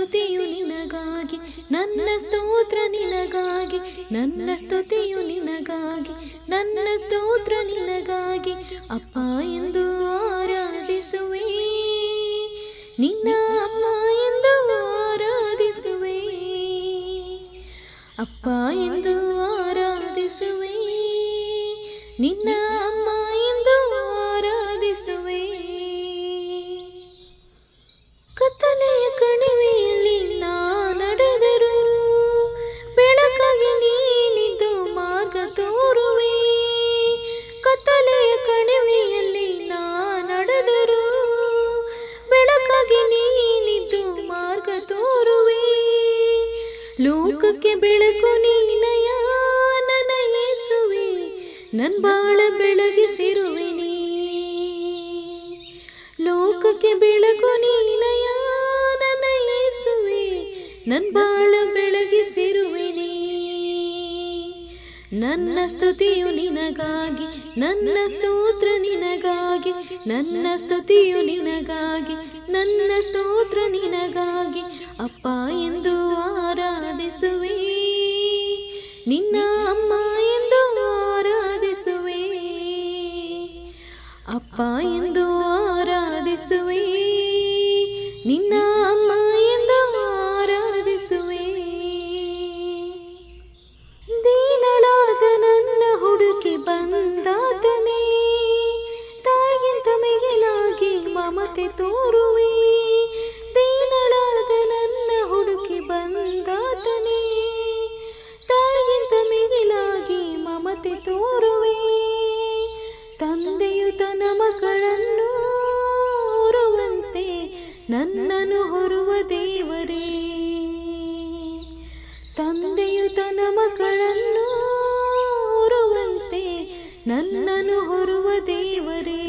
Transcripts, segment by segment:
ಸ್ತುತಿಯು ನಿನಗಾಗಿ, ನನ್ನ ಸ್ತೋತ್ರ ನಿನಗಾಗಿ, ನನ್ನ ಸ್ತುತಿಯು ನಿನಗಾಗಿ, ನನ್ನ ಸ್ತೋತ್ರ ನಿನಗಾಗಿ. ಅಪ್ಪ ಎಂದು ಆರಾಧಿಸುವೆ, ನಿನ್ನ ಅಮ್ಮ ಎಂದು ಆರಾಧಿಸುವೆ, ಅಪ್ಪ ಎಂದು ಆರಾಧಿಸುವೆ, ನಿನ್ನ ಅಮ್ಮ ಎಂದು ಆರಾಧಿಸುವೆ. ಕತ್ತಲೆಯ ಕಣಿವೆಯಲ್ಲಿ ನಾ ನಡೆದರು, ಬೆಳಕಾಗಿ ನೀನಿದ್ದು ಮಾರ್ಗ ತೋರುವೆ. ಕತ್ತಲೆಯ ಕಣಿವೆಯಲ್ಲಿ ನಾ ನಡೆದರು, ಬೆಳಕಾಗಿ ನೀನಿದ್ದು ಮಾರ್ಗ ತೋರುವೆ. ಲೋಕಕ್ಕೆ ಬೆಳಕು ನೀನಯ್ಯ ನನ್ನ ಯೇಸುವೆ, ನನ್ ಬಾಳ ಬೆಳಗಿಸಿರುವೆ ನೀ. ಲೋಕಕ್ಕೆ ಬೆಳಕು ನೀನಯ್ಯ ನನ್ನ ಯೇಸುವೆ, ನನ್ ಬಾಳ ಬೆಳಗಿಸಿರುವೆ ನೀ. ನನ್ನ ಸ್ತುತಿಯು ನಿನಗಾಗಿ, ನನ್ನ ಸ್ತೋತ್ರ ನಿನಗಾಗಿ, ನನ್ನ ಸ್ತುತಿಯು ನಿನಗಾಗಿ, ನನ್ನ ಸ್ತೋತ್ರ ನಿನಗಾಗಿ. ಅಪ್ಪ ಎಂದು ಆರಾಧಿಸುವೆ, ನಿನ್ನ ಅಮ್ಮ ಎಂದು ಆರಾಧಿಸುವೆ, ಅಪ್ಪ ಎಂದು ಆರಾಧಿಸುವೆ, ನಿನ್ನ ಅಮ್ಮ ಎಂದು ಆರಾಧಿಸುವೆ. ದೀನಳಾದ ನನ್ನ ಹುಡುಕಿ ಬಂದಾತನೇ, ತಾಯಿಗಿಂತ ಮಿಗಿಲಾಗಿ ಮಮತೆ ತೋರುವೆ. ದೀನಳಾದ ನನ್ನ ಹುಡುಕಿ ಬಂದಾತನೇ, ತಾಯಿಗಿಂತ ಮಿಗಿಲಾಗಿ ಮಮತೆ ತೋರುವೆ. ತಂದೆಯು ತನ್ನ ಮಕ್ಕಳನ್ನು ಹೊರುವಂತೆ ನನ್ನನ್ನು ಹೊರುವ ದೇವರೇ, ತಂದೆಯು ತನ್ನ ಮಕ್ಕಳನ್ನು ಹೊರುವಂತೆ ನನ್ನನ್ನು ಹೊರುವ ದೇವರೇ.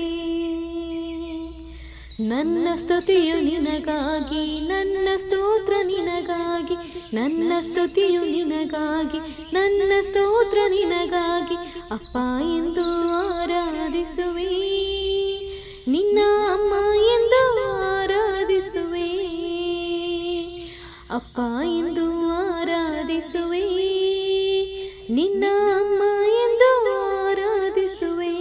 ನನ್ನ ಸ್ತುತಿಯು ನಿನಗಾಗಿ, ನನ್ನ ಸ್ತೋತ್ರ ನಿನಗಾಗಿ, ನನ್ನ ಸ್ತುತಿಯು ನಿನಗಾಗಿ, ನನ್ನ ಸ್ತೋತ್ರ ನಿನಗಾಗಿ. ಅಪ್ಪ ಎಂದು ಆರಾಧಿಸುವೆ, ನಿನ್ನ ಅಮ್ಮ ಎಂದು ಆರಾಧಿಸುವೆ, ಅಪ್ಪ ಎಂದು ಆರಾಧಿಸುವೆ, ನಿನ್ನ ಅಮ್ಮ ಎಂದು ಆರಾಧಿಸುವೆ.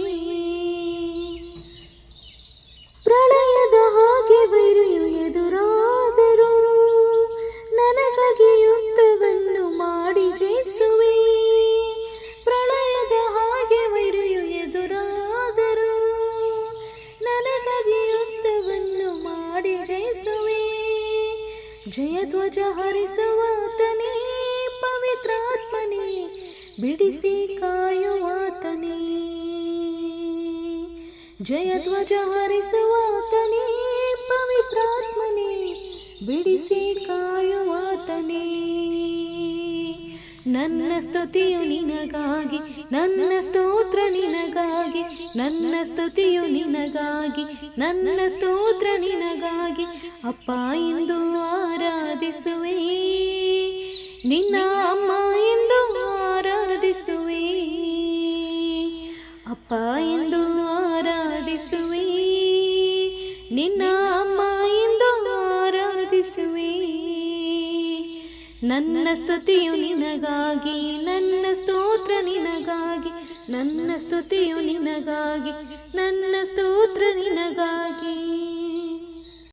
ಪ್ರಳಯದ ಹಾಗೆ ವೈರಿಯು ಎದುರಾದರೂ ನನಗಾಗಿ ಯುದ್ಧವನ್ನು ಮಾಡಿ ಜಯಿಸುವೆ. ಪ್ರಳಯದ ಹಾಗೆ ವೈರಿಯು ಎದುರಾದರೂ ನನಗಾಗಿ ಯುದ್ಧವನ್ನು ಮಾಡಿ ಜಯಿಸುವೆ. ಜಯಧ್ವಜ ಹರಿಸುವಾತನೇ, ಪವಿತ್ರಾತ್ಮನೇ ಬಿಡಿಸಿ ಕಾಯುವಾತನೇ. ಜಯಧ್ವಜ ಹರಿಸುವಾತನೇ, ಪವಿತ್ರಾತ್ಮನೇ ಬಿಡಿಸಿ ಕಾಯುವಾತನೇ. ನನ್ನ ಸ್ತುತಿಯು ನಿನಗಾಗಿ, ನನ್ನ ಸ್ತೋತ್ರ ನಿನಗಾಗಿ, ನನ್ನ ಸ್ತುತಿಯು ನಿನಗಾಗಿ, ನನ್ನ ಸ್ತೋತ್ರ ನಿನಗಾಗಿ. ಅಪ್ಪ ಎಂದು ಆರಾಧಿಸುವೆ, ನಿನ್ನ ಅಮ್ಮ ಎಂದು ಆರಾಧಿಸುವೆ, ಅಪ್ಪ ಎಂದು ಆರಾಧಿಸುವೆ, ನಿನ್ನ ಅಮ್ಮ ಎಂದು ಆರಾಧಿಸುವೆ. ನನ್ನ ಸ್ತುತಿಯು ನಿನಗಾಗಿ, ನನ್ನ ಸ್ತೋತ್ರ ನಿನಗಾಗಿ, ನನ್ನ ಸ್ತುತಿಯು ನಿನಗಾಗಿ, ನನ್ನ ಸ್ತೋತ್ರ ನಿನಗಾಗಿ.